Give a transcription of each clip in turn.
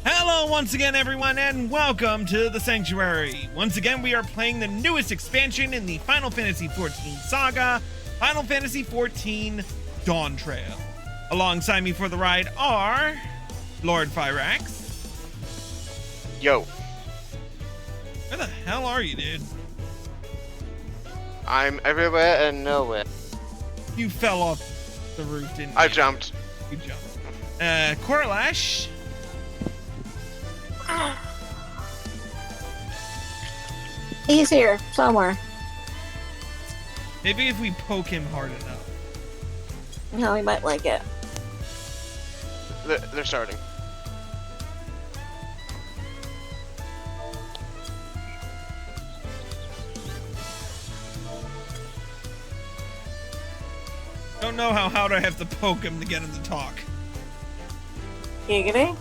Hello once again, everyone, and welcome to the Sanctuary. Once again, we are playing the newest expansion in the Final Fantasy XIV saga, Final Fantasy XIV Dawntrail. Alongside me for the ride are Lord Fyrax. Yo. Where the hell are you, dude? I'm everywhere and nowhere. You fell off the roof, didn't you? I jumped. You jumped. Corlash. He's here somewhere. Maybe if we poke him hard enough. No, he might like it. They're starting. Don't know how hard I have to poke him to get him to talk. Giggity.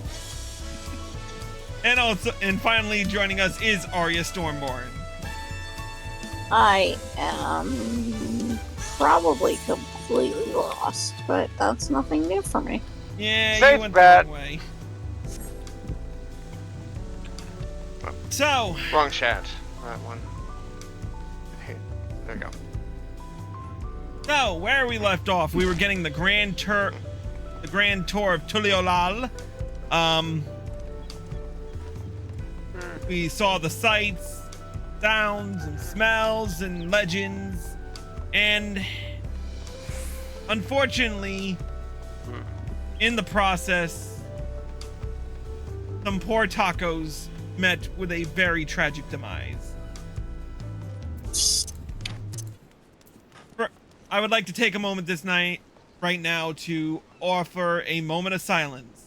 And finally joining us is Arya Stormborn. I am probably completely lost, but that's nothing new for me. Yeah, Safe you went bet. the wrong way. So, Wrong chat. That one. Hey, there we go. so where we left off, we were getting the grand tour of Tuliolal. We saw the sights, sounds, and smells, and legends, and unfortunately, in the process, some poor tacos met with a very tragic demise. I would like to take a moment right now, to offer a moment of silence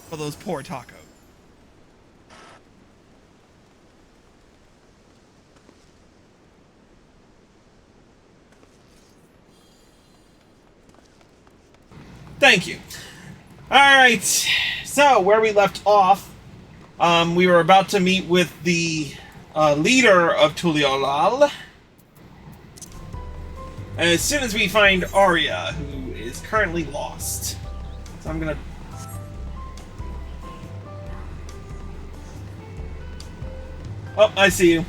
for those poor tacos. Thank you. All right. So where we left off, we were about to meet with the leader of Tuliolal. As soon as we find Arya, who is currently lost. So I'm gonna... Oh, I see you.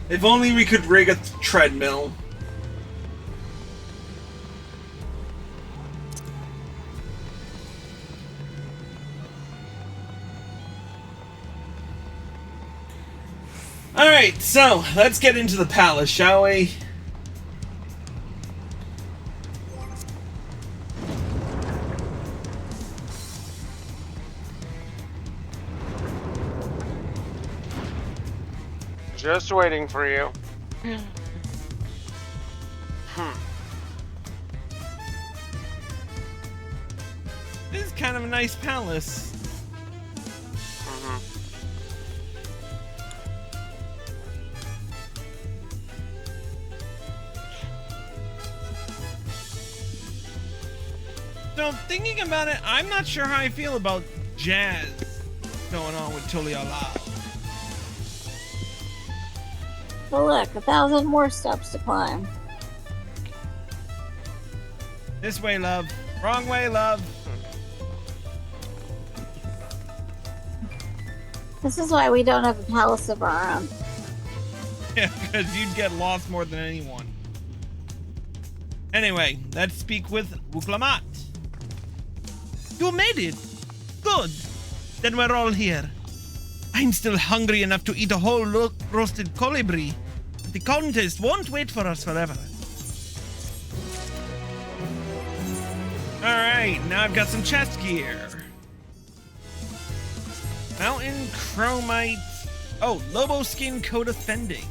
If only we could rig a treadmill. Alright, so let's get into the palace, shall we? Just waiting for you. This is kind of a nice palace. So, thinking about it, I'm not sure how I feel about jazz going on with Tuliolal. But look, 1,000 more steps to climb. This way, love. Wrong way, love. This is why we don't have a palace of our own. Yeah, because you'd get lost more than anyone. Anyway, let's speak with Wuklamat. You made it! Good! Then we're all here. I'm still hungry enough to eat a whole roasted colibri. The contest won't wait for us forever. Alright, now I've got some chest gear. Mountain Chromite. Oh, Lobo Skin Coat of Fending.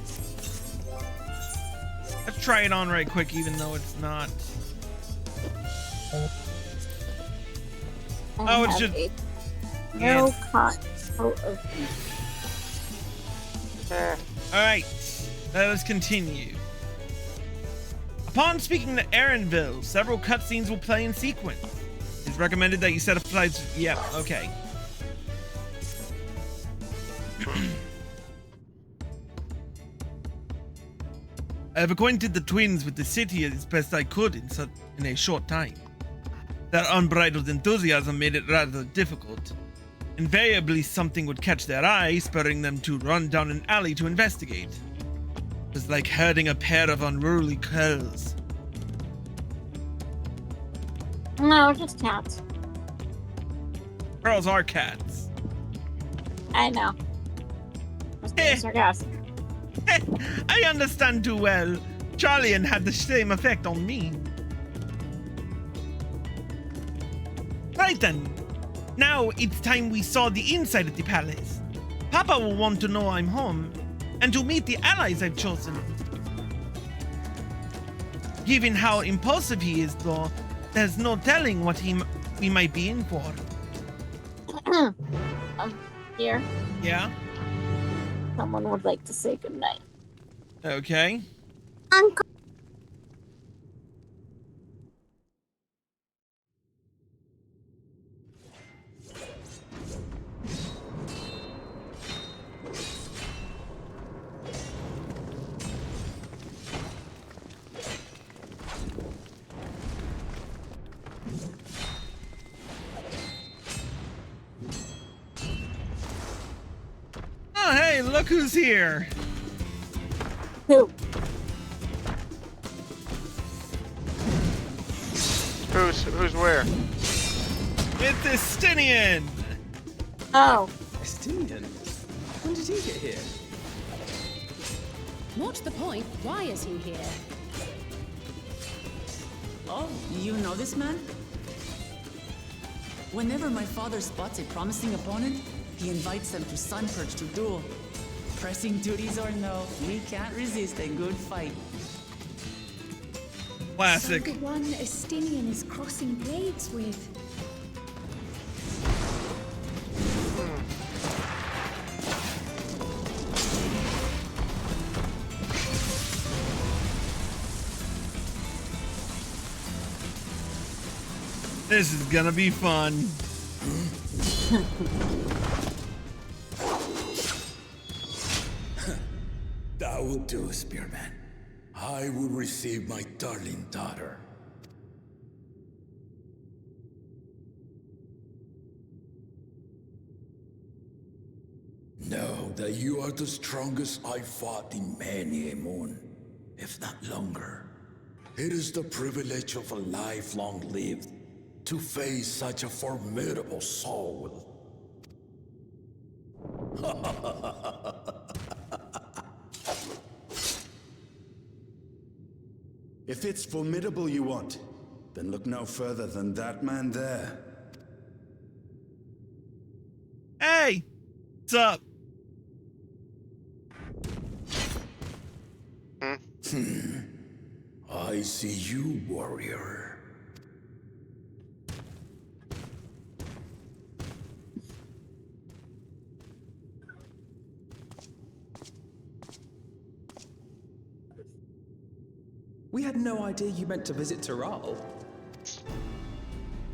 Let's try it on right quick, even though it's not. Oh, it's just. No cotton coat of Alright, let us continue. Upon speaking to Aaronville, several cutscenes will play in sequence. It's recommended that you set aside... Yep, okay. I have acquainted the twins with the city as best I could in a short time. Their unbridled enthusiasm made it rather difficult. Invariably, something would catch their eye, spurring them to run down an alley to investigate. It was like herding a pair of unruly curs. No, just cats. Girls are cats. I know. Just being sarcastic. I understand too well. Charlian had the same effect on me. Right then. Now it's time we saw the inside of the palace. Papa will want to know I'm home, and to meet the allies I've chosen. Given how impulsive he is, though, there's no telling what we might be in for. Here. Yeah? Someone would like to say goodnight. Okay. Uncle. Oh, hey, look who's here. Who? Who's where? It's Estinian. Oh. Estinian? When did he get here? What's the point? Why is he here? Oh, you know this man? Whenever my father spots a promising opponent, he invites them to Sunpurge to duel. Pressing duties or no, we can't resist a good fight. Classic. So the one Estinian is crossing blades with. This is gonna be fun. That will do, Spearman. I will receive my darling daughter. Know that you are the strongest I fought in many a moon, if not longer. It is the privilege of a life long lived to face such a formidable soul. If it's formidable you want, then look no further than that man there. Hey, what's up? I see you, warrior. We had no idea you meant to visit Taral.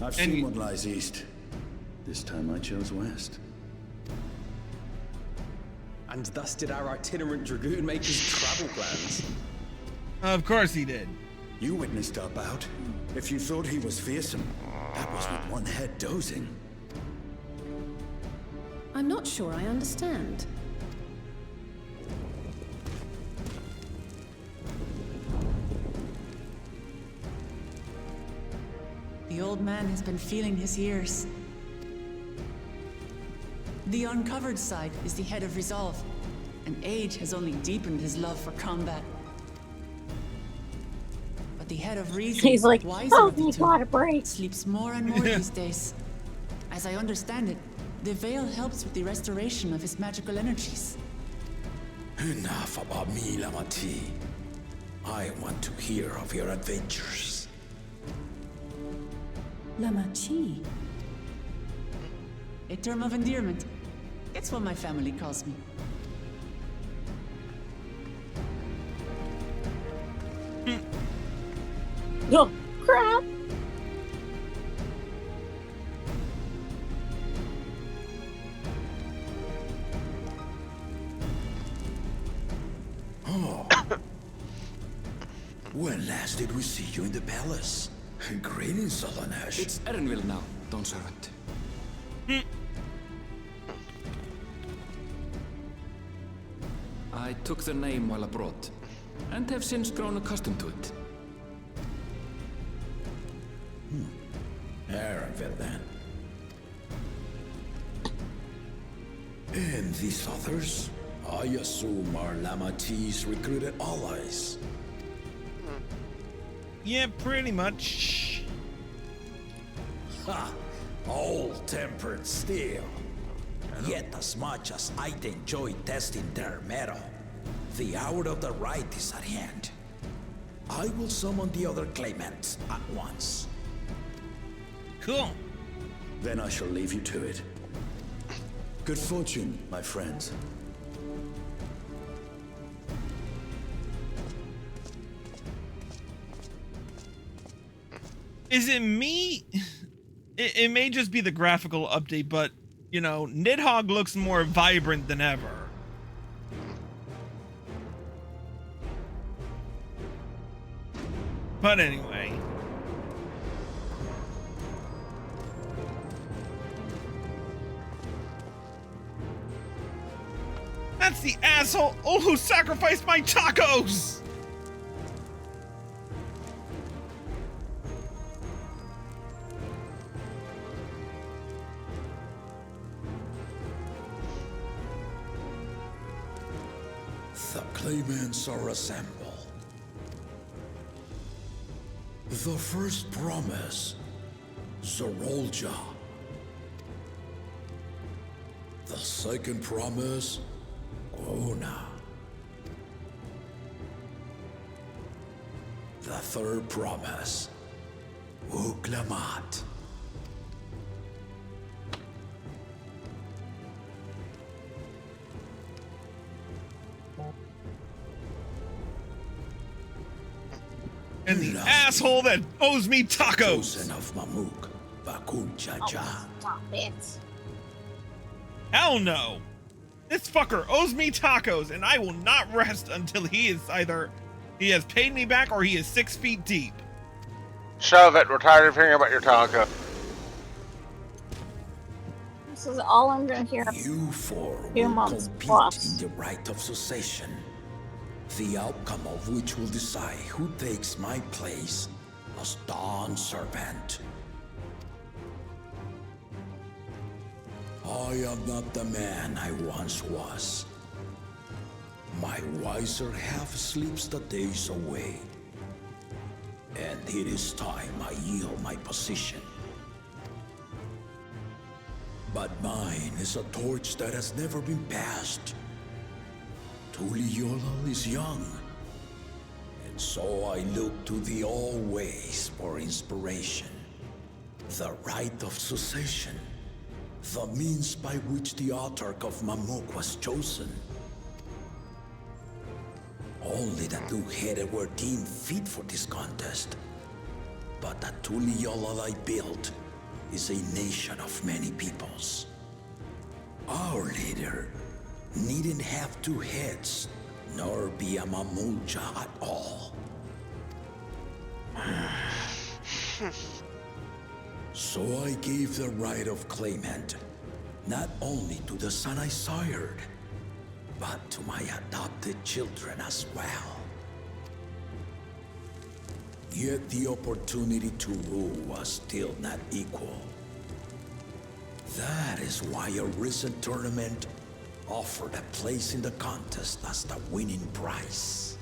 I've seen what lies east. This time I chose west. And thus did our itinerant dragoon make his travel plans. Of course he did. You witnessed our bout. If you thought he was fearsome, that was with one head dozing. I'm not sure I understand. The old man has been feeling his years. The uncovered side is the head of resolve, and age has only deepened his love for combat. But the head of reason, He's like, wiser oh, of the you two, got a break. sleeps more and more these days. As I understand it, the veil helps with the restoration of his magical energies. Enough about me, Lamati. I want to hear of your adventures. Lamachi. A term of endearment. It's what my family calls me. Oh, crap. When last did we see you in the palace? Greetings, Solonash. It's Erenville now, Don Servant. I took the name while abroad, and have since grown accustomed to it. Erenville, then. And these others? I assume are Lamatee's recruited allies. Yeah, pretty much. Ha! Old-tempered steel. Yet as much as I'd enjoy testing their metal, the hour of the rite is at hand. I will summon the other claimants at once. Cool. Then I shall leave you to it. Good fortune, my friends. Is it me? It may just be the graphical update, but, you know, Nidhogg looks more vibrant than ever. But anyway. That's the asshole who sacrificed my tacos! The claimants are assembled. The first promise, Zorolja. The second promise, Ona. The third promise, Uklamat. And the asshole that owes me tacos! Chosen of Mamuk, Bakun Chacha. Stop it. Hell no! This fucker owes me tacos, and I will not rest until he is either he has paid me back or he is 6 feet deep. Shove it. We're tired of hearing about your taco. This is all I'm gonna hear. You four Few will months compete plus. in the Rite of Succession, the outcome of which will decide who takes my place as Dawn Servant. I am not the man I once was. My wiser half sleeps the days away. And it is time I yield my position. But mine is a torch that has never been passed. Tuliyola is young. And so I look to the always for inspiration. The Rite of Succession. The means by which the autarch of Mamuk was chosen. Only the two-headed were deemed fit for this contest. But the Tuliyola I built is a nation of many peoples. Our leader needn't have two heads, nor be a Mamulja at all. So I gave the right of claimant, not only to the son I sired, but to my adopted children as well. Yet the opportunity to rule was still not equal. That is why a recent tournament offered a place in the contest as the winning prize.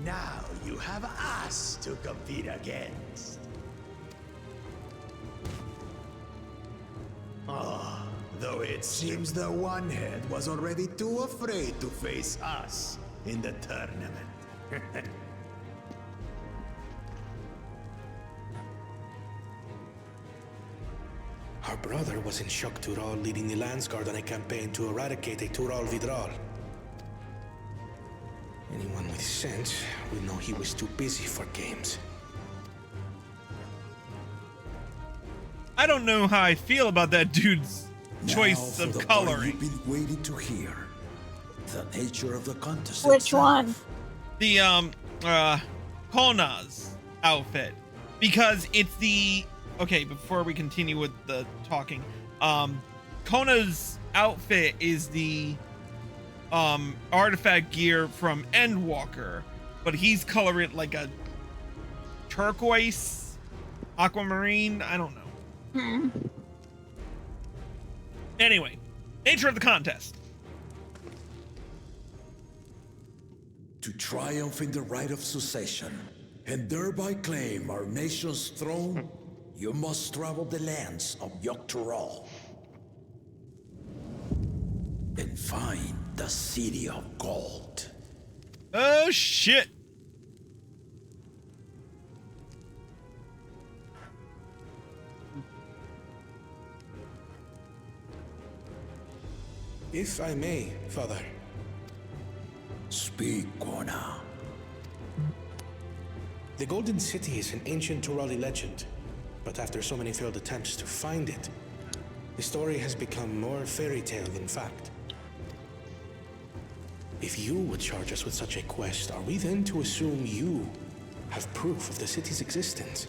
Now you have us to compete against. Though it seems the one head was already too afraid to face us in the tournament. Our brother was in Shock Tural leading the Landsguard on a campaign to eradicate a Tural Vidral. Anyone with sense would know he was too busy for games. I don't know how I feel about that dude's choice Now of for the part coloring. you've been waiting to hear. The nature of the contest Which itself. one? The Kona's outfit, because it's the before we continue with the talking, Kona's outfit is the artifact gear from Endwalker, but he's coloring it like a turquoise, aquamarine, I don't know. Anyway, nature of the contest. To triumph in the Rite of Succession and thereby claim our nation's throne, you must travel the lands of Yogg-Toroil and find the City of Gold. Oh shit. If I may, Father. Speak, Kona. The Golden City is an ancient Turali legend, but after so many failed attempts to find it, the story has become more fairy tale than fact. If you would charge us with such a quest, are we then to assume you have proof of the city's existence?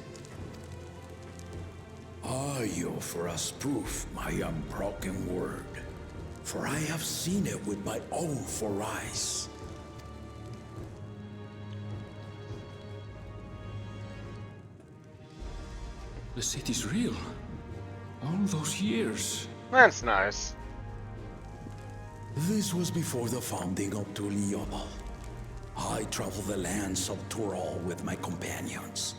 I offer us proof, my unbroken word, for I have seen it with my own 4 eyes. The city's real. All those years. That's nice. This was before the founding of Tuliyoba. I traveled the lands of Toroil with my companions,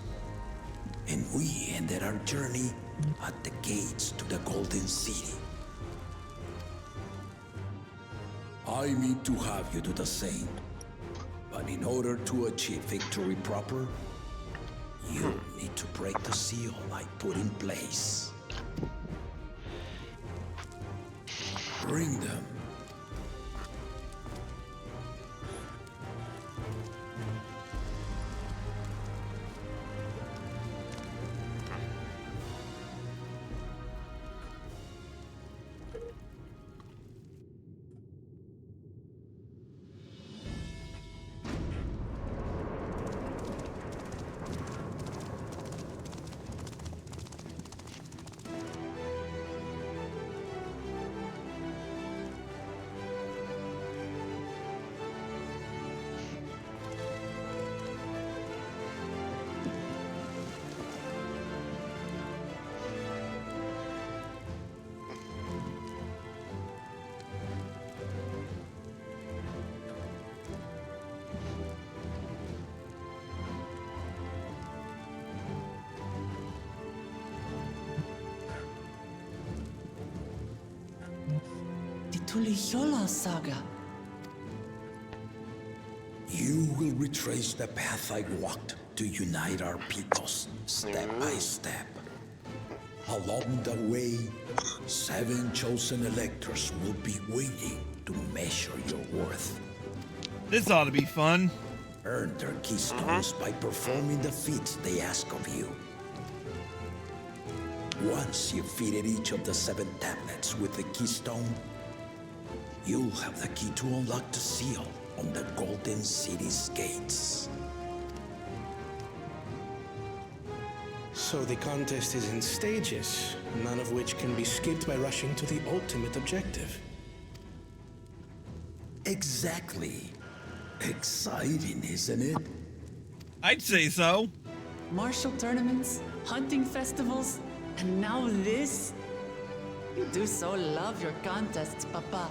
and we ended our journey at the gates to the Golden City. I mean to have you do the same, but in order to achieve victory proper, you need to break the seal I put in place. Bring them. Tuliyola saga. You will retrace the path I walked to unite our peoples, step by step. Along the way, 7 chosen electors will be waiting to measure your worth. This ought to be fun. Earn their keystones by performing the feats they ask of you. Once you've fitted each of the 7 tablets with the keystone, you'll have the key to unlock the seal on the Golden City's gates. So the contest is in stages, none of which can be skipped by rushing to the ultimate objective. Exactly. Exciting, isn't it? I'd say so. Martial tournaments, hunting festivals, and now this? You do so love your contests, Papa.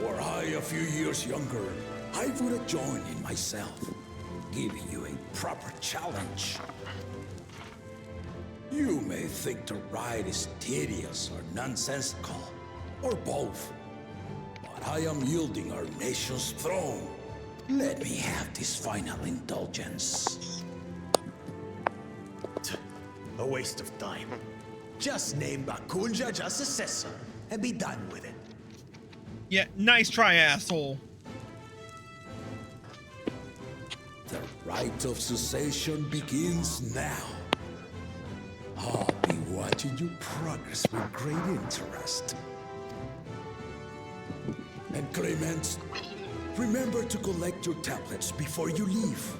Were I a few years younger, I would have joined in myself, giving you a proper challenge. You may think the ride is tedious or nonsensical, or both, but I am yielding our nation's throne. Let me have this final indulgence. A waste of time. Just name Bakunja just successor and be done with it. Yeah, nice try, asshole. The Rite of Succession begins now. watching you progress with great interest. And Clemens, remember to collect your tablets before you leave.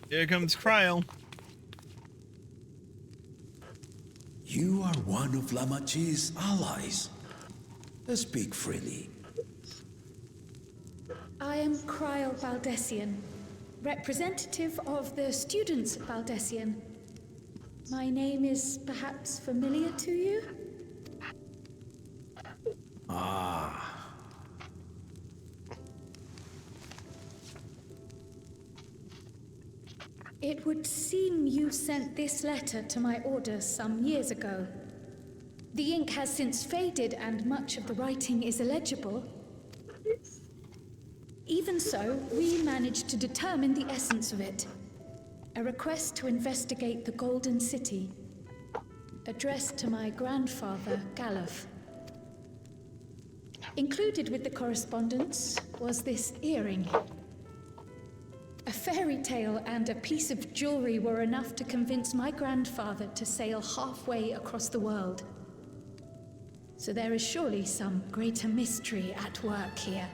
Here comes Cryo. You are one of Lamachi's allies. Speak freely. I am Cryle Baldessian, representative of the students at Baldessian. My name is perhaps familiar to you? Ah. It would seem you sent this letter to my orders some years ago. The ink has since faded and much of the writing is illegible. Even so, we managed to determine the essence of it. A request to investigate the Golden City, addressed to my grandfather, Galuf. Included with the correspondence was this earring. A fairy tale and a piece of jewelry were enough to convince my grandfather to sail halfway across the world. So there is surely some greater mystery at work here.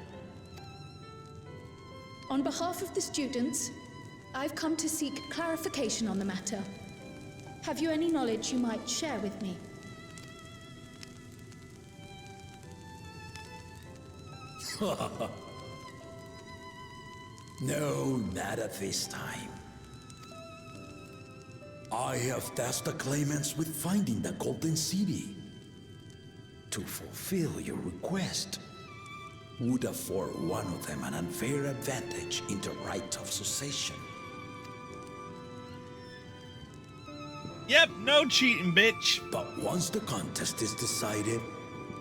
On behalf of the students, I've come to seek clarification on the matter. Have you any knowledge you might share with me? No, not at this time. I have tasked the claimants with finding the Golden City. To fulfill your request would afford one of them an unfair advantage in the Rite of Succession. Yep, no cheating, bitch. But once the contest is decided,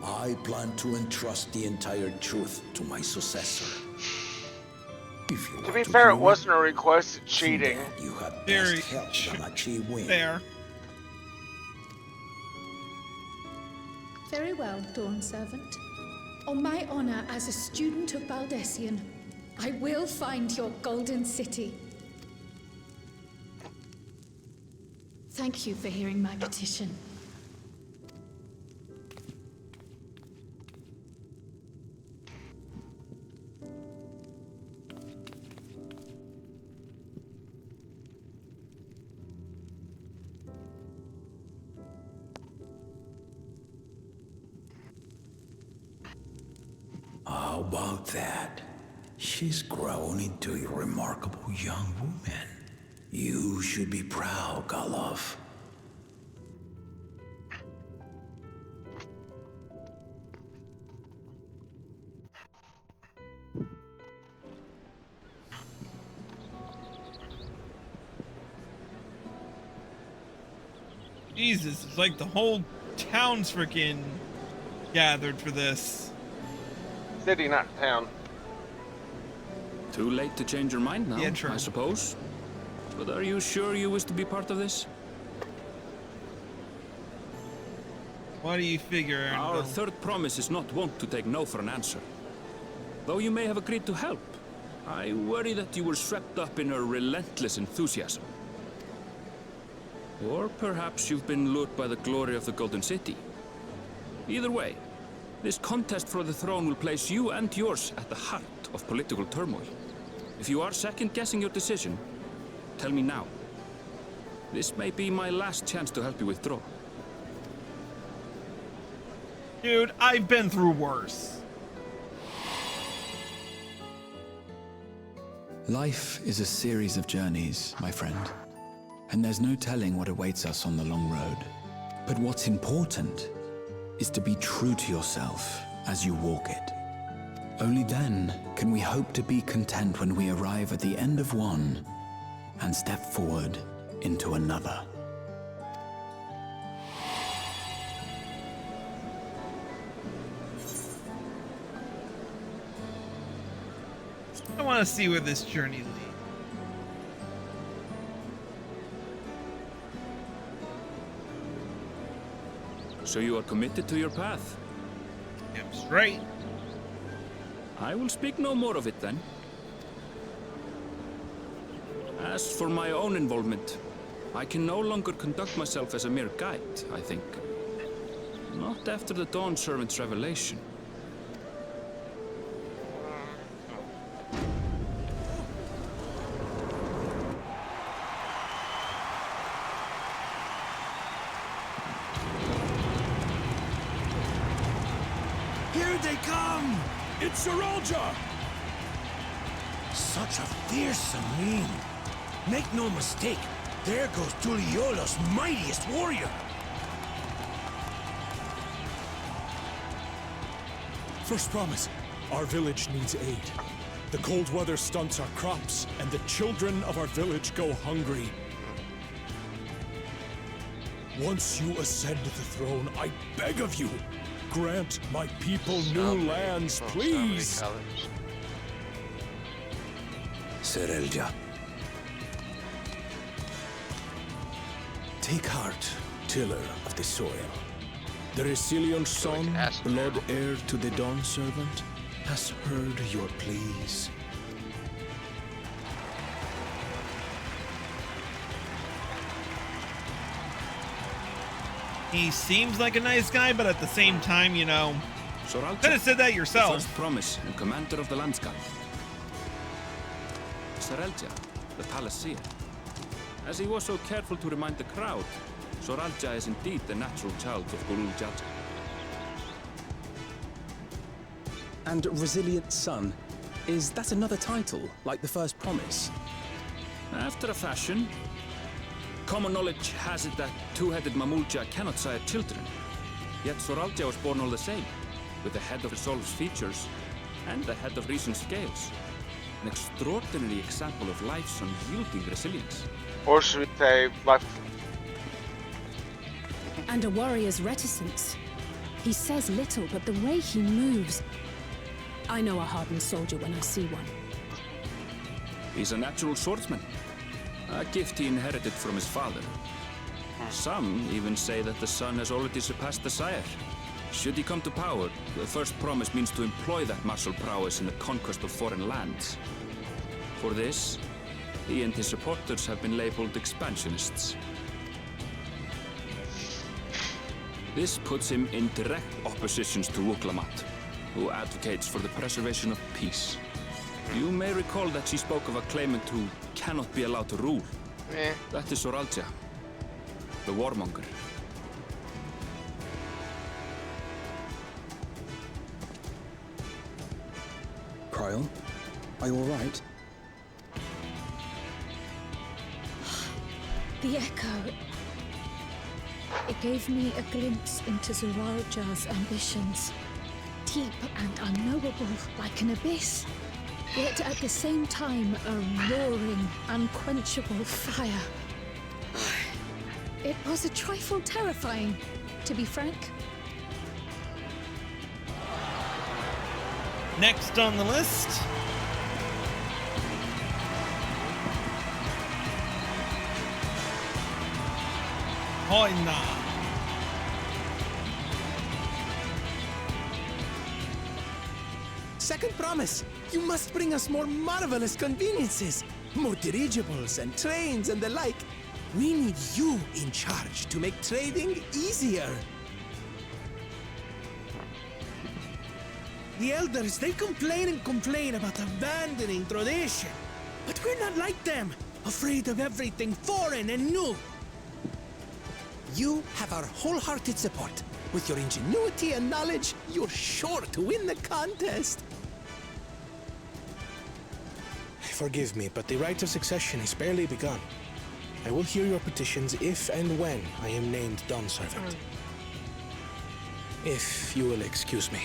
I plan to entrust the entire truth to my successor. To be fair, it wasn't a request, it's cheating. You have Very best help Lamachi win. fair. Very well, Dawn Servant. On my honor as a student of Baldessian, I will find your Golden City. Thank you for hearing my petition. How about that? She's grown into a remarkable young woman. You should be proud, Galuf. Jesus, it's like the whole town's freaking gathered for this. City, not town. Too late to change your mind now, Yeah, true. I suppose. But are you sure you wish to be part of this? What do you figure? Our third promise is not wont to take no for an answer. Though you may have agreed to help, I worry that you were swept up in her relentless enthusiasm. Or perhaps you've been lured by the glory of the Golden City. Either way, this contest for the throne will place you and yours at the heart of political turmoil. If you are second-guessing your decision, tell me now. This may be my last chance to help you withdraw. Dude, I've been through worse. Life is a series of journeys, my friend. And there's no telling what awaits us on the long road. But what's important is to be true to yourself as you walk it. Only then can we hope to be content when we arrive at the end of one and step forward into another. I want to see where this journey leads. So you are committed to your path? Damn straight. I will speak no more of it then. As for my own involvement, I can no longer conduct myself as a mere guide, I think. Not after the Dawn Servant's revelation. Here they come! It's Saralja! Such a fearsome mien. Make no mistake, there goes Tuliola's mightiest warrior. First promise, our village needs aid. The cold weather stunts our crops, and the children of our village go hungry. Once you ascend the throne, I beg of you, grant my people new lands, please! Saralja. Take heart, tiller of the soil. The Resilion son, blood heir to the Dawn Servant, has heard your pleas. He seems like a nice guy, but at the same time, you know, Saralja, could have said that yourself. The first promise and commander of the landscape. Saralja, the Palaceer. As he was so careful to remind the crowd, Saralja is indeed the natural child of Gurul Jaja. And Resilient Son, is that another title, like the first promise? After a fashion. Common knowledge has it that two-headed Mamulja cannot sire children. Yet Saralja was born all the same, with the head of Resolve's features and the head of Reason's scales. An extraordinary example of life's unyielding resilience. Or should we say, life. And a warrior's reticence. He says little, but the way he moves... I know a hardened soldier when I see one. He's a natural swordsman. A gift he inherited from his father. Some even say that the son has already surpassed the sire. Should he come to power, the first promise means to employ that martial prowess in the conquest of foreign lands. For this, he and his supporters have been labeled expansionists. This puts him in direct opposition to Wuklamat, who advocates for the preservation of peace. You may recall that she spoke of a claimant who cannot be allowed to rule. That is Saralja, the warmonger. Cryle, are you all right? The echo. It gave me a glimpse into Saralja's ambitions. Deep and unknowable, like an abyss. Yet at the same time, a roaring, unquenchable fire. It was a trifle terrifying, to be frank. Next on the list, Hoina. Second promise, you must bring us more marvelous conveniences. More dirigibles and trains and the like. We need you in charge to make trading easier. The elders, they complain and complain about abandoning tradition. But we're not like them, afraid of everything foreign and new. You have our wholehearted support. With your ingenuity and knowledge, you're sure to win the contest. Forgive me, but the Rite of Succession is barely begun. I will hear your petitions if and when I am named Dawn Servant. If you will excuse me.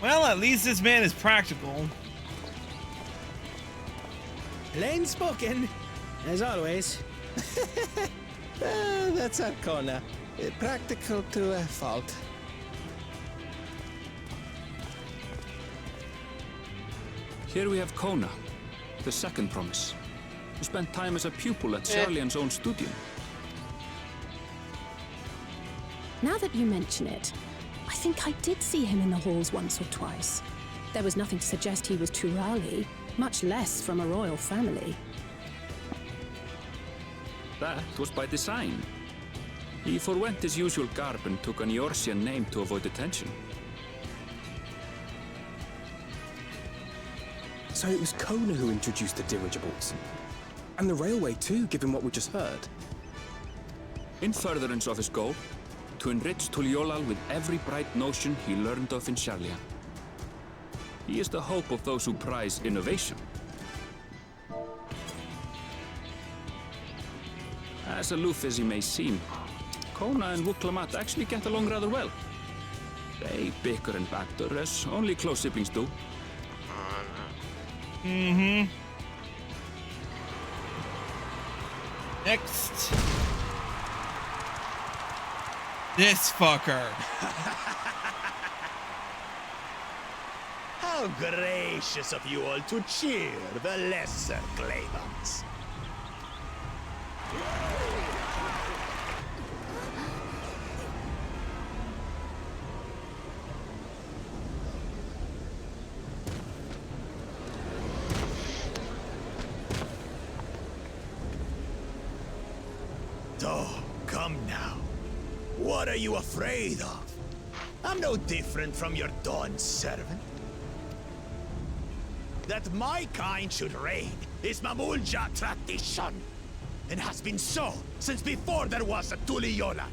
Well, at least this man is practical. Plain spoken, as always. That's Arcona. Practical to a fault. Here we have Kona, the second promise, who spent time as a pupil at Charlian's own studio. Now that you mention it, I think I did see him in the halls once or twice. There was nothing to suggest he was Turali, much less from a royal family. That was by design. He forwent his usual garb and took an Eorzean name to avoid attention. So it was Kona who introduced the dirigibles. And the railway too, given what we just heard. In furtherance of his goal, to enrich Tuliolal with every bright notion he learned of in Sharlia. He is the hope of those who prize innovation. As aloof as he may seem, Kona and Wuklamat actually get along rather well. They bicker and banter as only close siblings do. Mm-hmm. Next. This fucker. How gracious of you all to cheer the lesser claimants. Oh, come now. What are you afraid of? I'm no different from your Dawn servant. That my kind should reign is Mamulja tradition, and has been so since before there was a Tuliyola.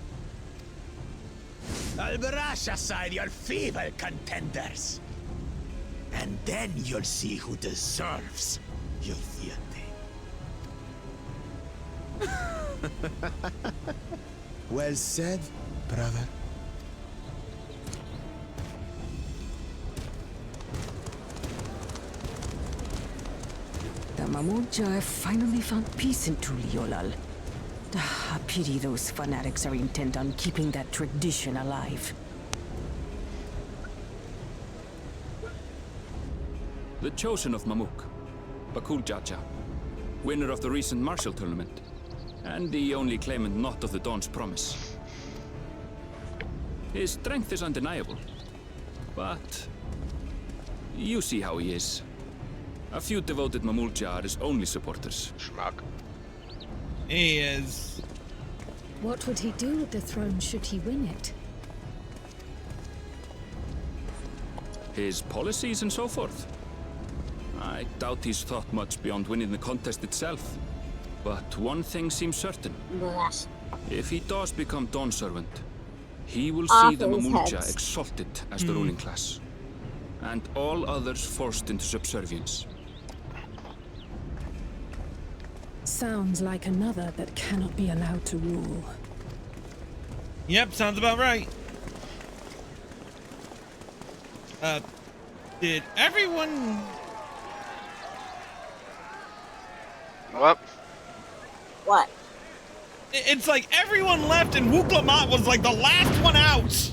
I'll brush aside your feeble contenders, and then you'll see who deserves your fealty. Well said, brother. The Mamulja have finally found peace in Tuliolal. I pity those fanatics are intent on keeping that tradition alive. The chosen of Mamuk, Bakul Jaja, winner of the recent martial tournament, and the only claimant not of the Dawn's promise. His strength is undeniable, but you see how he is. A few devoted Mamulja are his only supporters. Schmuck. He is. What would he do with the throne should he win it? His policies and so forth. I doubt he's thought much beyond winning the contest itself. But one thing seems certain. Bless. If he does become Dawn Servant, he will see the Off his Mamulja heads. exalted as the ruling class, and all others forced into subservience. Sounds like another that cannot be allowed to rule. Yep, sounds about right. Did everyone... What? What? It's like everyone left and Wuklamat was like the last one out.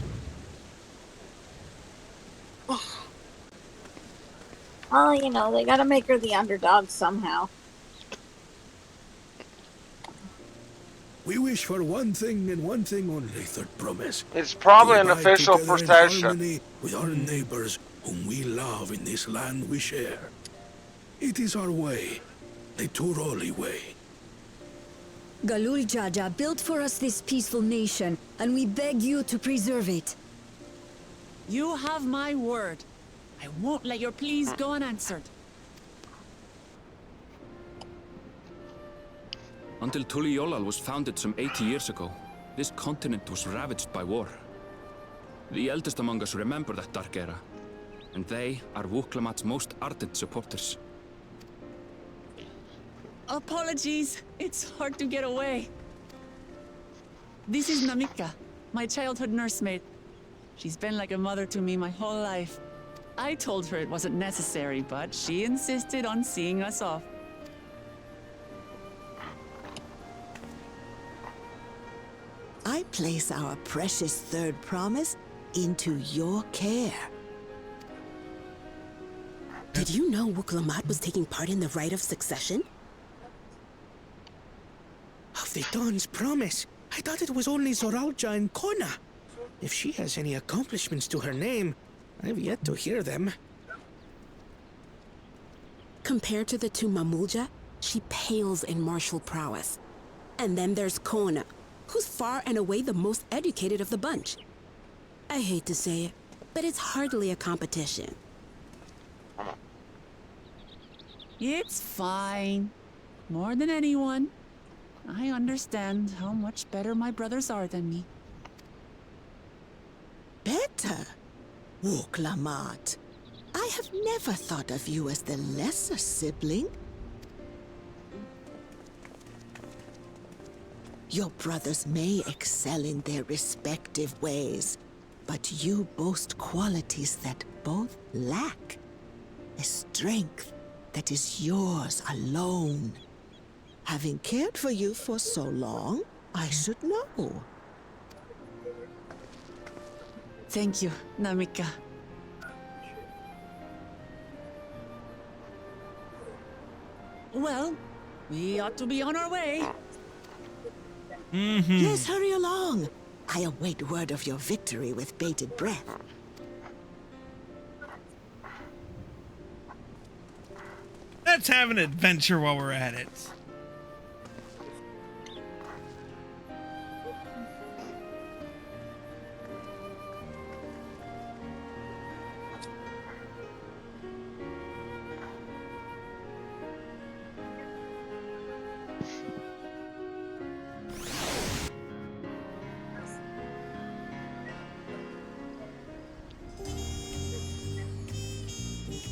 Well, you know, they gotta make her the underdog somehow. We wish for one thing and one thing only, third promise. It's probably an To abide official together in procession. harmony with our neighbors whom we love in this land we share. It is our way, the Turali way. Galul Jaja built for us this peaceful nation, and we beg you to preserve it. You have my word. I won't let your pleas go unanswered. Until Tuliolal was founded some 80 years ago, this continent was ravaged by war. The eldest among us remember that dark era, and they are Wuklamat's most ardent supporters. Apologies. It's hard to get away. This is Namika, my childhood nursemaid. She's been like a mother to me my whole life. I told her it wasn't necessary, but she insisted on seeing us off. I place our precious third promise into your care. Did you know Wuklamat was taking part in the Rite of Succession? Of the Dawn's promise? I thought it was only Zoralja and Kona. If she has any accomplishments to her name, I've yet to hear them. Compared to the two Mamulja, she pales in martial prowess. And then there's Kona, who's far and away the most educated of the bunch. I hate to say it, but it's hardly a competition. It's fine. More than anyone. I understand how much better my brothers are than me. Better? Wuklamat. I have never thought of you as the lesser sibling. Your brothers may excel in their respective ways, but you boast qualities that both lack. A strength that is yours alone. Having cared for you for so long, I should know. Thank you, Namika. Well, we ought to be on our way. Yes, hurry along. I await word of your victory with bated breath. Let's have an adventure while we're at it.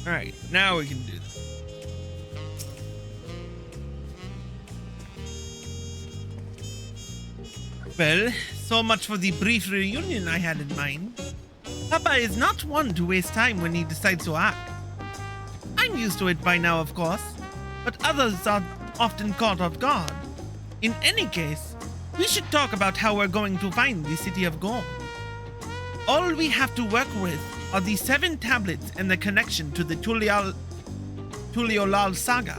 All right, now we can do this. Well, so much for the brief reunion I had in mind. Papa is not one to waste time when he decides to act. I'm used to it by now, of course, but others are often caught off guard. In any case, we should talk about how we're going to find the City of Gold. All we have to work with are the 7 tablets and the connection to the Tuliolal saga.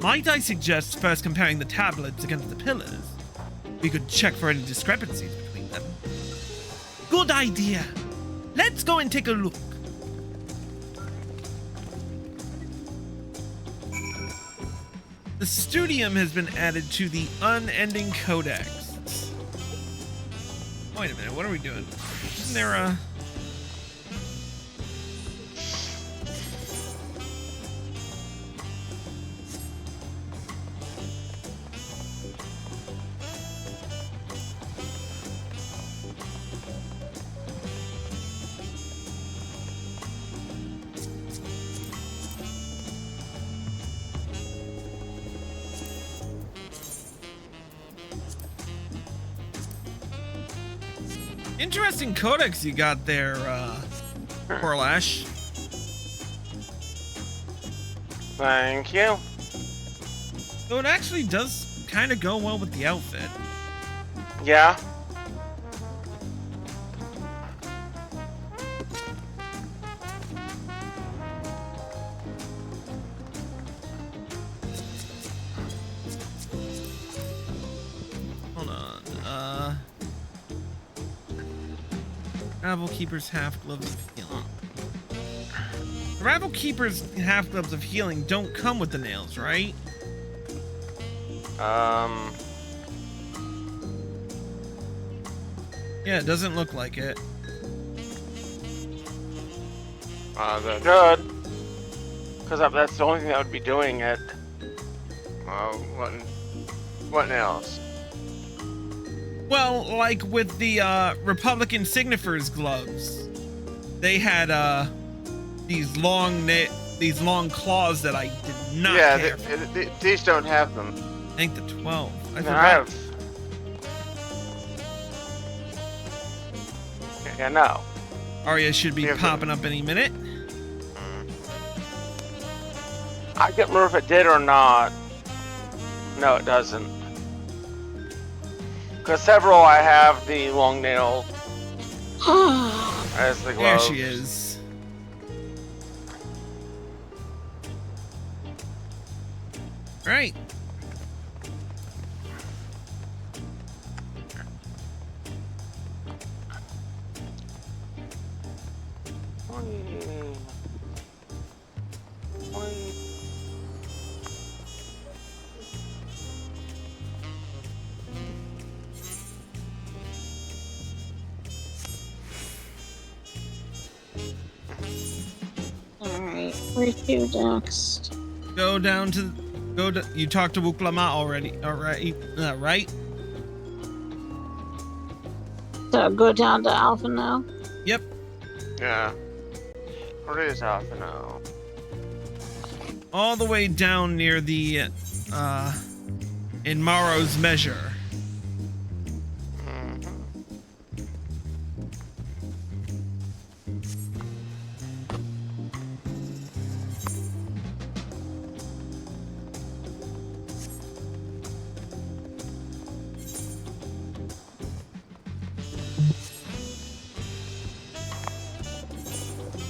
Might I suggest first comparing the tablets against the pillars? We could check for any discrepancies between them. Good idea. Let's go and take a look. The studium has been added to the unending codex. Wait a minute, what are we doing? Isn't there a... Interesting codex you got there, Porlash. Thank you. So it actually does kind of go well with the outfit. Yeah. Hold on. Ravel Keeper's half gloves of healing. The Ravel Keeper's half gloves of healing don't come with the nails, right? Yeah, it doesn't look like it. They're good. Because that's the only thing that would be doing it. What else? Well, like with the Republican Signifer's gloves, they had these long claws that I did not care for. These don't have them. I think the 12. I No, I have. Yeah, no. Arya should be popping up any minute. I can't remember if it did or not. No, it doesn't. Because several I have the long nail as the There glove. she is. Right. Where to next? Go down to... You talked to Wuklama already. Alright. Right? So go down to Alpha now? Yep. Yeah. Where is Alpha now? All the way down near the... in Maro's Measure.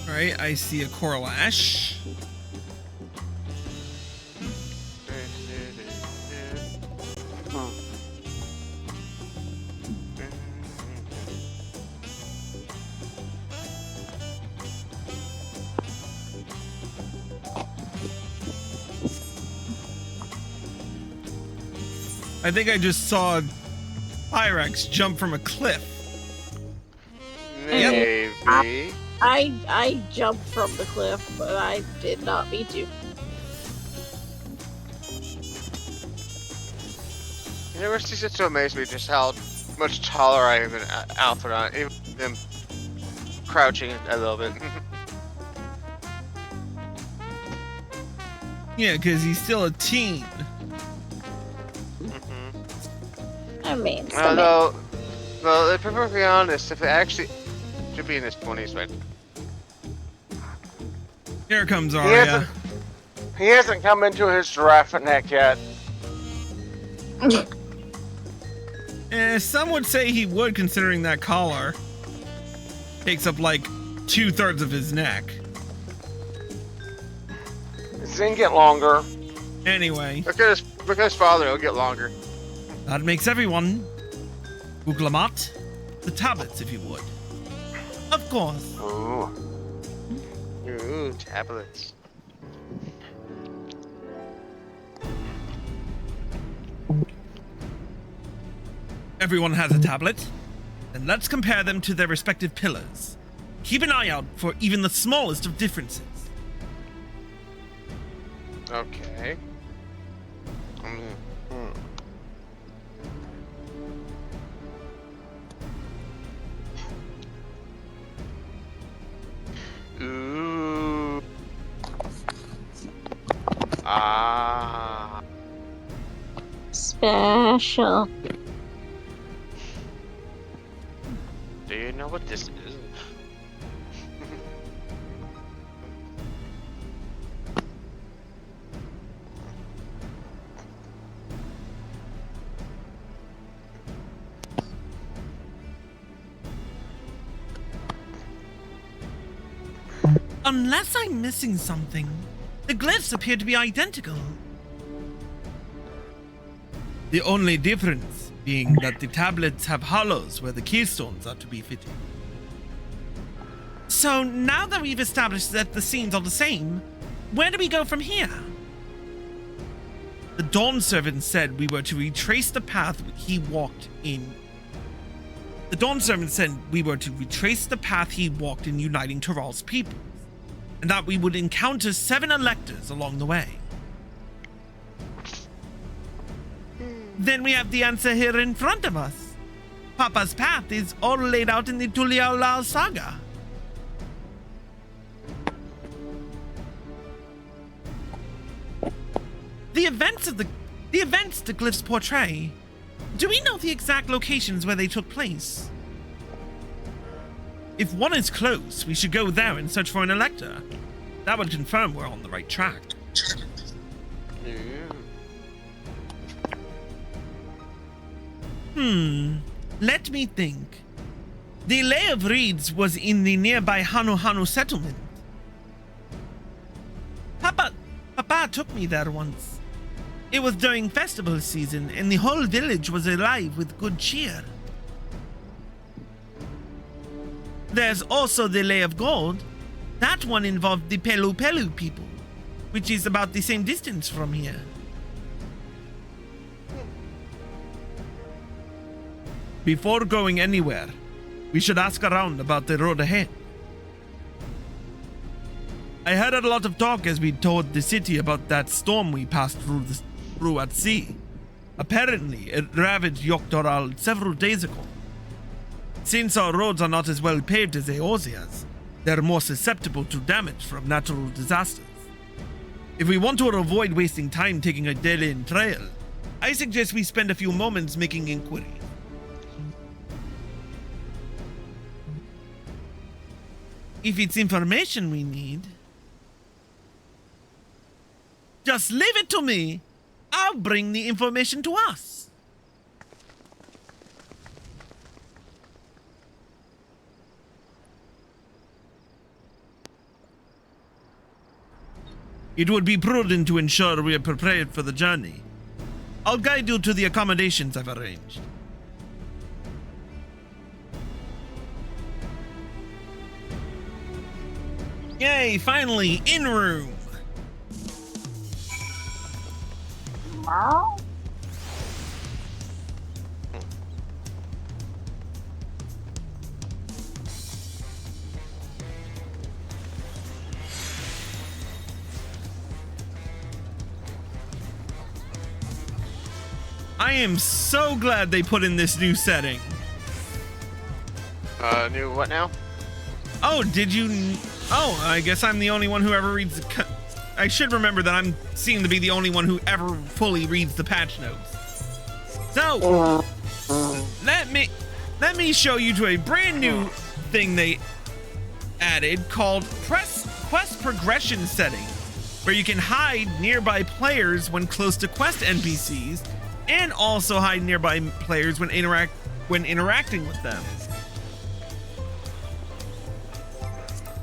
Alright, I see a coral ash. I think I just saw Pyrex jump from a cliff. Maybe. Yep. I jumped from the cliff, but I did not mean to. It never ceases to amaze me just how much taller I am than Alpha, even him crouching a little bit. Yeah, because he's still a teen. I mean, Although, well, to be perfectly honest, if it actually should be in his 20s, right? Here comes Arya. He hasn't come into his giraffe neck yet. Some would say he would, considering that collar takes up like 2/3 of his neck. It's gonna get longer. Anyway. Look at his father, it'll get longer. That makes everyone. Uglamat, the tablets, if you would. Of course. Ooh. Ooh, tablets. Everyone has a tablet. Then let's compare them to their respective pillars. Keep an eye out for even the smallest of differences. Okay. Ooh. Ah. Special. Do you know what this is? Unless I'm missing something, the glyphs appear to be identical. The only difference being that the tablets have hollows where the keystones are to be fitted. So now that we've established that the scenes are the same, where do we go from here? The Dawn Servant said we were to retrace the path he walked in. The Dawn Servant said we were to retrace the path he walked in uniting Tural's people, and that we would encounter 7 electors along the way. Then we have the answer here in front of us. Papa's path is all laid out in the Tuliaulal saga. The events the glyphs portray, do we know the exact locations where they took place? If one is close, we should go there and search for an elector. That would confirm we're on the right track. Let me think. The Lay of Reeds was in the nearby Hanu settlement. Papa took me there once. It was during festival season, and the whole village was alive with good cheer. There's also the Lay of Gold. That one involved the Pelu people, which is about the same distance from here. Before going anywhere, we should ask around about the road ahead. I heard a lot of talk as we toured the city about that storm we passed through at sea. Apparently, it ravaged Yoktoral several days ago. Since our roads are not as well paved as Eosia's, they're more susceptible to damage from natural disasters. If we want to avoid wasting time taking a dead-end trail, I suggest we spend a few moments making inquiries. If it's information we need, just leave it to me. I'll bring the information to us. It would be prudent to ensure we are prepared for the journey. I'll guide you to the accommodations I've arranged. Yay, finally, in room. Wow. I am so glad they put in this new setting. New what now? Oh, did you? Oh, I guess I'm the only one who ever reads the. I should remember that I'm seem to be the only one who ever fully reads the patch notes. So, let me show you to a brand new thing they added called quest progression setting, where you can hide nearby players when close to quest NPCs, and also hide nearby players when interacting with them.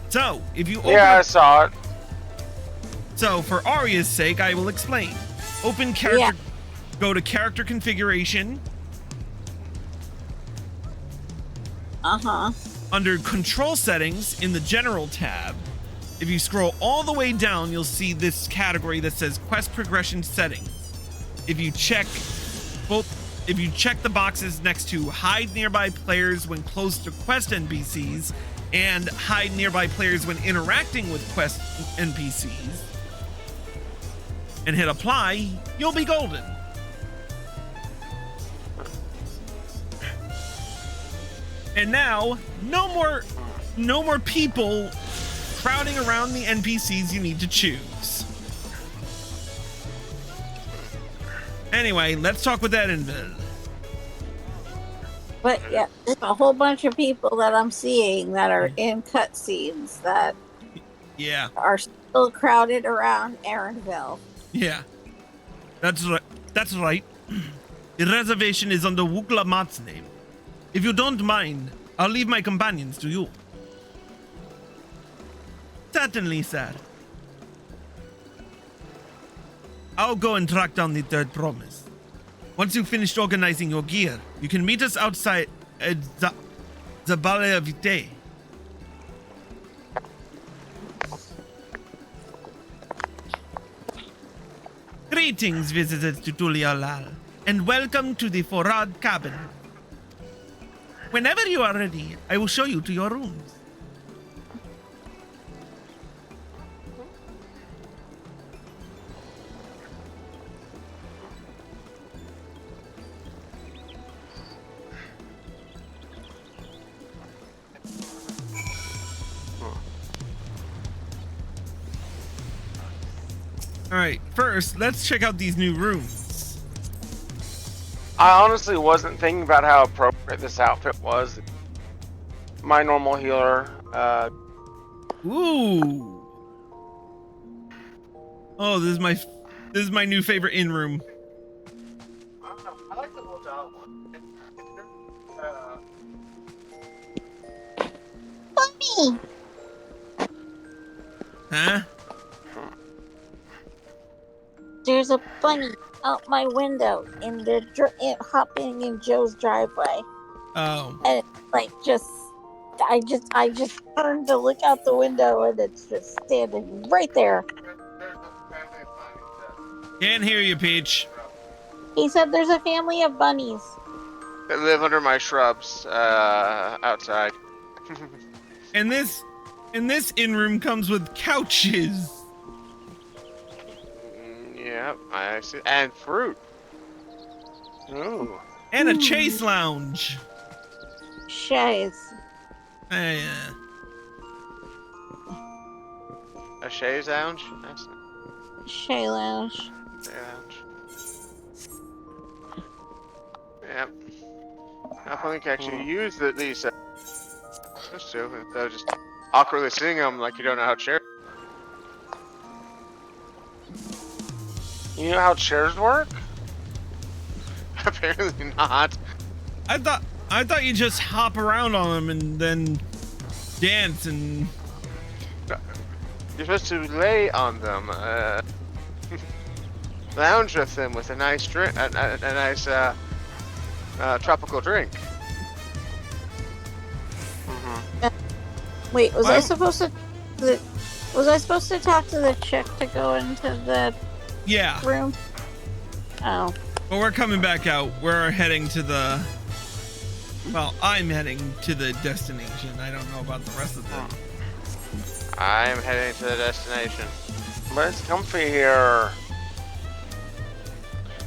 So, if you I saw it. So, for Arya's sake, I will explain. Open character, go to character configuration. Under control settings in the general tab, if you scroll all the way down, you'll see this category that says quest progression settings. If you check the boxes next to hide nearby players when close to quest NPCs and hide nearby players when interacting with quest NPCs, and hit apply, you'll be golden. And now, no more people crowding around the NPCs you need to choose. Anyway, let's talk with Edenville. But yeah, there's a whole bunch of people that I'm seeing that are in cutscenes that are still crowded around Erenville. Yeah, that's right. That's right. The reservation is under Wukla Mat's name. If you don't mind, I'll leave my companions to you. Certainly, sir. I'll go and track down the third promise. Once you've finished organizing your gear, you can meet us outside at Zabale Vitae. Greetings, visitors to Tulialal, and welcome to the Forad cabin. Whenever you are ready, I will show you to your rooms. Alright, first, let's check out these new rooms. I honestly wasn't thinking about how appropriate this outfit was. My normal healer, Ooh. Oh, this is my new favorite in-room. I like the Wotal one. Bunny! Huh? There's a bunny out my window in the hopping in Joe's driveway. Oh. And it's I just turned to look out the window and it's just standing right there. Can't hear you, Peach. He said there's a family of bunnies. They live under my shrubs outside. And this And this in-room comes with couches. Yeah, I see. And fruit. Ooh. And a chase lounge. Chase. A chaise lounge? That's Shay lounge. lounge. Yep. I think I actually use these just two, instead of just awkwardly sitting them like you don't know how chairs. You know how chairs work? Apparently not. I thought you just hop around on them and then dance and. You're supposed to lay on them, lounge with them with a nice drink, a nice tropical drink. Wait, was I supposed to? Was I supposed to talk to the chick to go into the room? Oh. Well, we're coming back out. We're heading to the. Well, I'm heading to the destination. I don't know about the rest of them. I'm heading to the destination. But it's comfy here.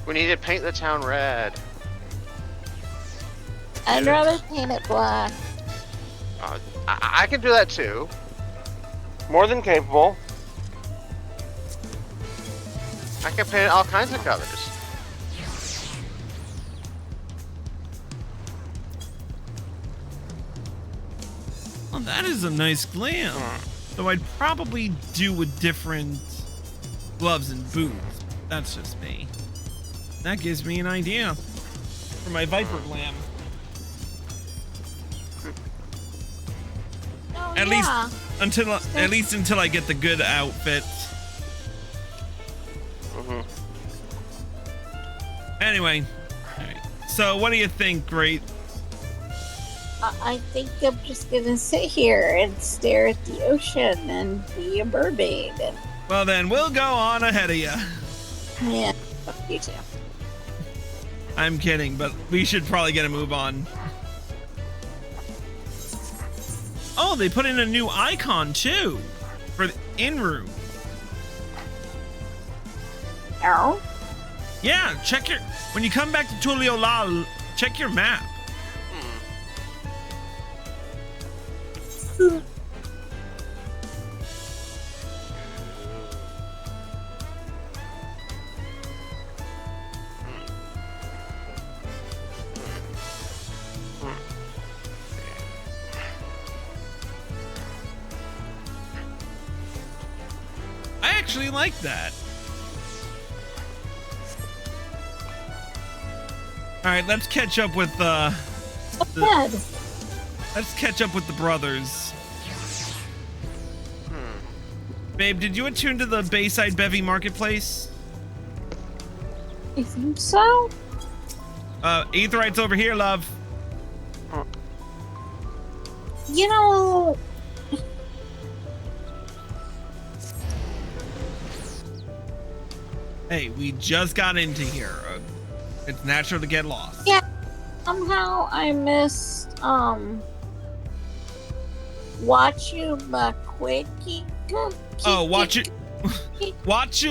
We need to paint the town red. I'd rather paint it black. I can do that too. More than capable. I can paint all kinds of colors. Oh, that is a nice glam. Though I'd probably do with different gloves and boots. That's just me. That gives me an idea for my Viper glam. At least until I get the good outfit. Anyway, all right. So what do you think, Great? I think I'm just gonna sit here and stare at the ocean and be a mermaid. Well, then we'll go on ahead of you. Yeah, fuck you too. I'm kidding, but we should probably get a move on. Oh, they put in a new icon too for the in-room. Oh? Yeah, check your when you come back to Tuliolal, check your map. I actually like that. All right, let's catch up with let's catch up with the brothers. Babe, did you attune to the Bayside Bevy Marketplace? I think so. Aetherite's over here, love. You know, hey, we just got into here. It's natural to get lost. yeah. Somehow I missed Watch You McQuickie. Oh, watch you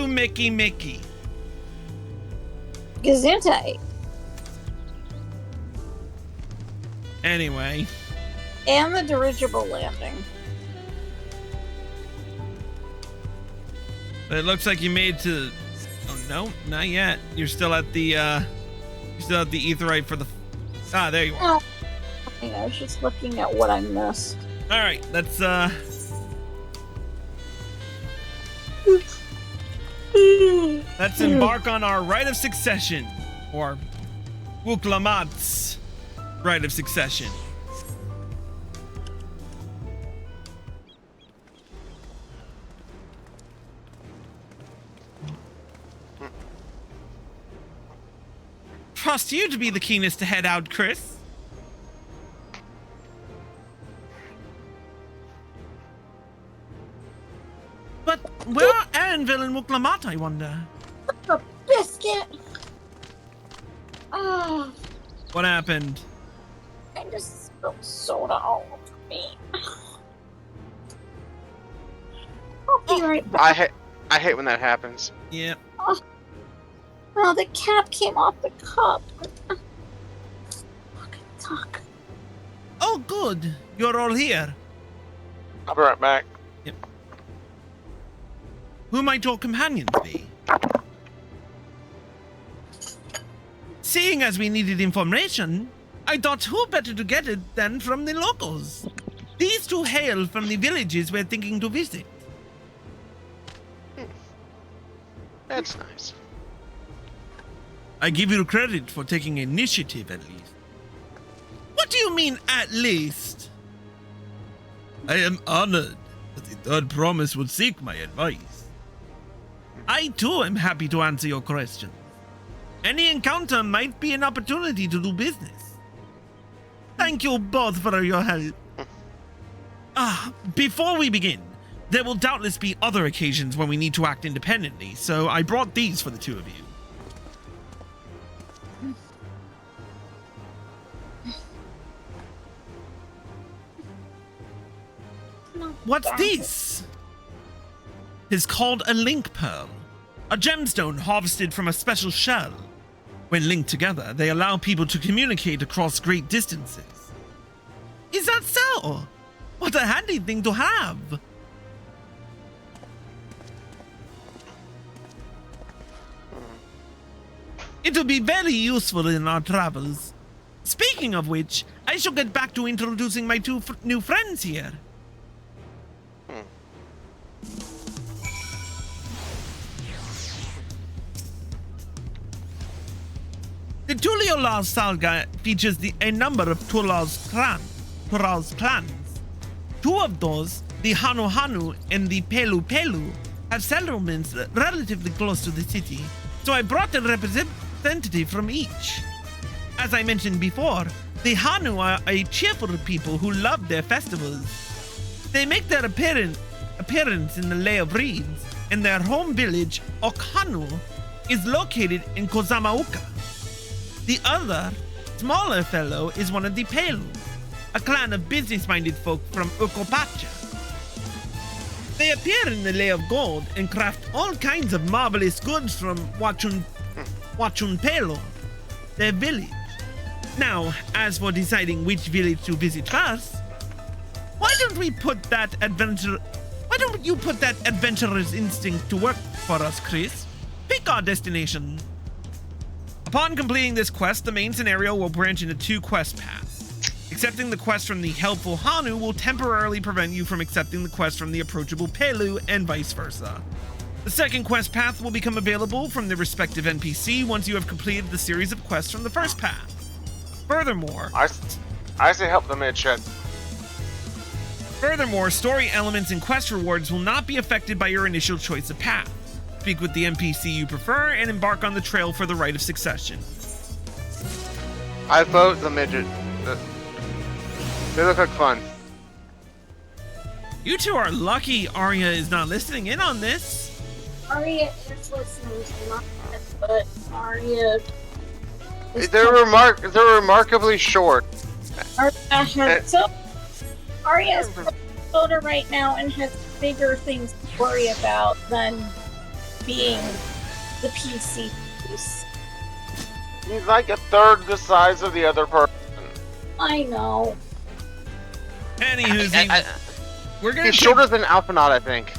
Mickey. Gesundheit. Anyway. And the dirigible landing. But it looks like you made to. Oh no, not yet. You're still at the. You're still at the Aetherite for the. Ah, there you are. Oh, I was just looking at what I missed. All right, let's let's embark on our Rite of Succession, or Wuklamat's Rite of Succession. Trust you to be the keenest to head out, Chris. But where are Anvil and Wuklamat, I wonder? A biscuit. Oh, What happened? I just spilled soda all over me. be right back. I hate when that happens. Yeah. Oh, the cap came off the cup. Talk. Oh, good. You're all here. I'll be right back. Yep. Who might your companions be? Seeing as we needed information, I thought who better to get it than from the locals. These two hail from the villages we're thinking to visit. That's nice. I give you credit for taking initiative, at least. What do you mean, at least? I am honored that the third promise would seek my advice. I, too, am happy to answer your questions. Any encounter might be an opportunity to do business. Thank you both for your help. Before we begin, there will doubtless be other occasions when we need to act independently, so I brought these for the two of you. What's this? It's called a link pearl, a gemstone harvested from a special shell. When linked together, they allow people to communicate across great distances. Is that so? What a handy thing to have! It'll be very useful in our travels. Speaking of which, I shall get back to introducing my two new friends here. The Tuliolal saga features a number of Tural's clans. Two of those, the Hanu Hanu and the Pelu Pelu, have settlements relatively close to the city, so I brought a representative from each. As I mentioned before, the Hanu are a cheerful people who love their festivals. They make their appearance in the Lay of Reeds, and their home village, Okhanu, is located in Kozamauka. The other, smaller fellow is one of the Pelu, a clan of business-minded folk from Ukopacha. They appear in the Lay of Gold and craft all kinds of marvelous goods from Wachun Pelo, their village. Now, as for deciding which village to visit first, why don't you put that adventurer's instinct to work for us, Chris? Pick our destination. Upon completing this quest, the main scenario will branch into two quest paths. Accepting the quest from the helpful Hanu will temporarily prevent you from accepting the quest from the approachable Pelu, and vice versa. The second quest path will become available from the respective NPC once you have completed the series of quests from the first path. Furthermore, I say help the mid-shed. Furthermore, story elements and quest rewards will not be affected by your initial choice of path. Speak with the NPC you prefer and embark on the trail for the Rite of Succession. I vote the midget. They look like fun. You two are lucky Arya is not listening in on this. Arya is listening to my but Arya is they're remarkably short. Arya is older right now and has bigger things to worry about than being the PC piece. He's like a third the size of the other person. I know. Anywho, he's shorter than Alphanaut, I think.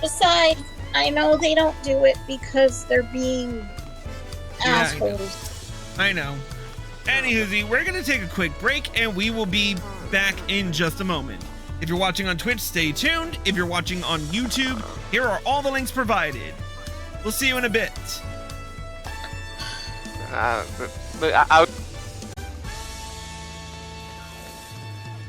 Besides, I know they don't do it because they're being assholes. I know. Anywho, we're gonna take a quick break and we will be back in just a moment. If you're watching on Twitch, stay tuned. If you're watching on YouTube, here are all the links provided. We'll see you in a bit. But